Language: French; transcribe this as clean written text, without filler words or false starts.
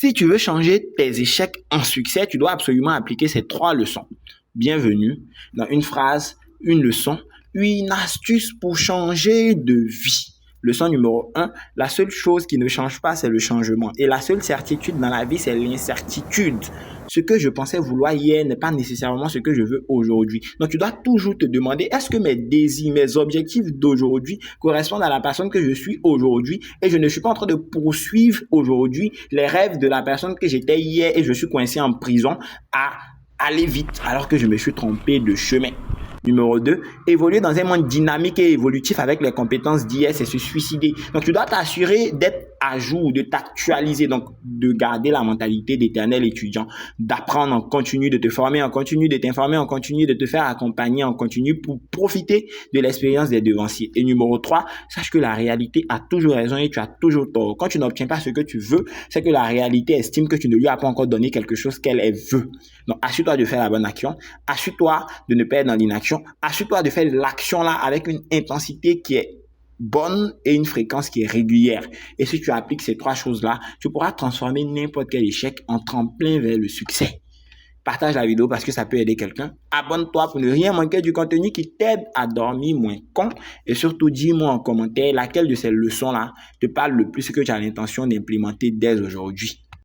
Si tu veux changer tes échecs en succès, tu dois absolument appliquer ces 3 leçons. Bienvenue dans une phrase, une leçon, une astuce pour changer de vie. Leçon numéro 1, la seule chose qui ne change pas, c'est le changement. Et la seule certitude dans la vie, c'est l'incertitude. Ce que je pensais vouloir hier n'est pas nécessairement ce que je veux aujourd'hui. Donc, tu dois toujours te demander, est-ce que mes désirs, mes objectifs d'aujourd'hui correspondent à la personne que je suis aujourd'hui et je ne suis pas en train de poursuivre aujourd'hui les rêves de la personne que j'étais hier et je suis coincé en prison à aller vite alors que je me suis trompé de chemin. Numéro 2, évoluer dans un monde dynamique et évolutif avec les compétences d'hier, c'est se suicider. Donc, tu dois t'assurer d'être à jour, de t'actualiser, donc de garder la mentalité d'éternel étudiant, d'apprendre en continu, de te former en continu, de t'informer en continu, de te faire accompagner en continu pour profiter de l'expérience des devanciers. Et numéro 3, sache que la réalité a toujours raison et tu as toujours tort. Quand tu n'obtiens pas ce que tu veux, c'est que la réalité estime que tu ne lui as pas encore donné quelque chose qu'elle veut. Donc, assure-toi de faire la bonne action, assure-toi de ne pas être dans l'inaction, assure-toi de faire l'action là avec une intensité qui est bonne et une fréquence qui est régulière. Et si tu appliques ces 3 choses-là, tu pourras transformer n'importe quel échec en tremplin vers le succès. Partage la vidéo parce que ça peut aider quelqu'un. Abonne-toi pour ne rien manquer du contenu qui t'aide à dormir moins con. Et surtout, dis-moi en commentaire laquelle de ces leçons-là te parle le plus que tu as l'intention d'implémenter dès aujourd'hui.